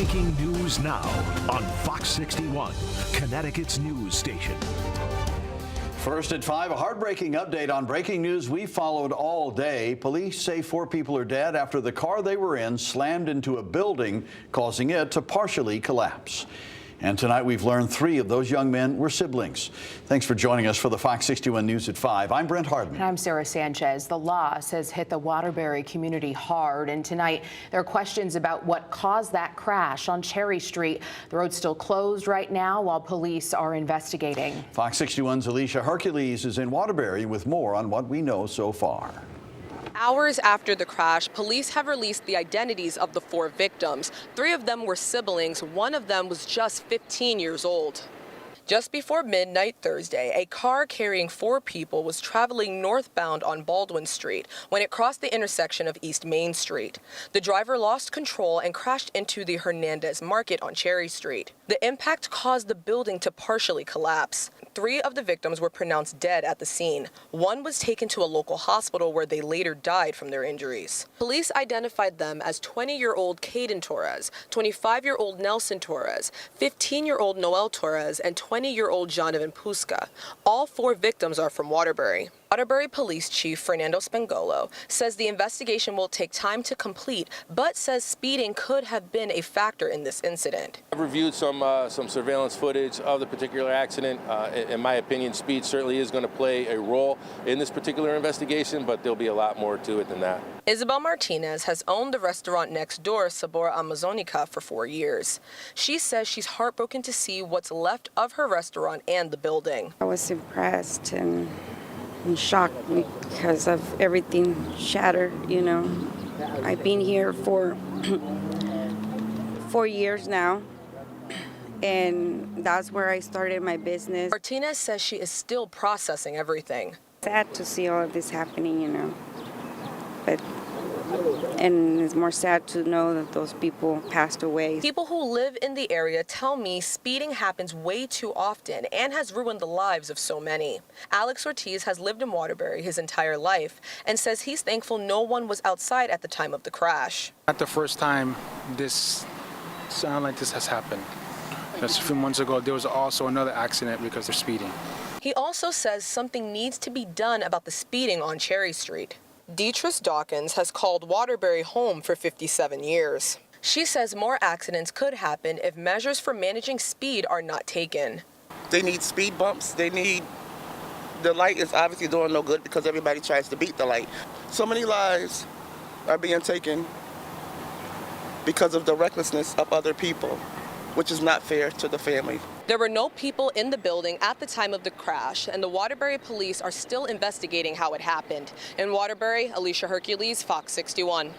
Breaking news now on Fox 61, Connecticut's news station. First at 5, a heartbreaking update on breaking news we followed all day. Police say 4 people are dead after the car they were in slammed into a building, causing it to partially collapse. And tonight we've learned 3 of those young men were siblings. Thanks for joining us for the Fox 61 News at 5. I'm Brent Hardman. And I'm Sarah Sanchez. The loss has hit the Waterbury community hard, and tonight there are questions about what caused that crash on Cherry Street. The road's still closed right now while police are investigating. Fox 61's Alicia Hercules is in Waterbury with more on what we know so far. Hours after the crash, police have released the identities of the 4 victims. 3 of them were siblings. 1 of them was just 15 years old. Just before midnight Thursday, a car carrying 4 people was traveling northbound on Baldwin Street when it crossed the intersection of East Main Street. The driver lost control and crashed into the Hernandez Market on Cherry Street. The impact caused the building to partially collapse. 3 of the victims were pronounced dead at the scene. 1 was taken to a local hospital where they later died from their injuries. Police identified them as 20-year-old Caden Torres, 25-year-old Nelson Torres, 15-year-old Noel Torres, and 20-year-old Jonovan Puska. All 4 victims are from Waterbury. Waterbury Police Chief Fernando Spangolo says the investigation will take time to complete, but says speeding could have been a factor in this incident. I've reviewed some surveillance footage of the particular accident. In my opinion, speed certainly is going to play a role in this particular investigation, but there'll be a lot more to it than that. Isabel Martinez has owned the restaurant next door, Sabor Amazonica, for 4 years. She says she's heartbroken to see what's left of her restaurant and the building. I was impressed and shocked because of everything shattered, you know. I've been here for 4 years now, and that's where I started my business. Martinez says she is still processing everything. Sad to see all of this happening, you know, and it's more sad to know that those people passed away. People who live in the area tell me speeding happens way too often and has ruined the lives of so many. Alex Ortiz has lived in Waterbury his entire life and says he's thankful no one was outside at the time of the crash. Not the first time this sound like this has happened. Just a few months ago, there was also another accident because they're speeding. He also says something needs to be done about the speeding on Cherry Street. Deatrice Dawkins has called Waterbury home for 57 years. She says more accidents could happen if measures for managing speed are not taken. They need speed bumps. The light is obviously doing no good because everybody tries to beat the light. So many lives are being taken because of the recklessness of other people, which is not fair to the family. There were no people in the building at the time of the crash, and the Waterbury police are still investigating how it happened. In Waterbury, Alicia Hercules, Fox 61.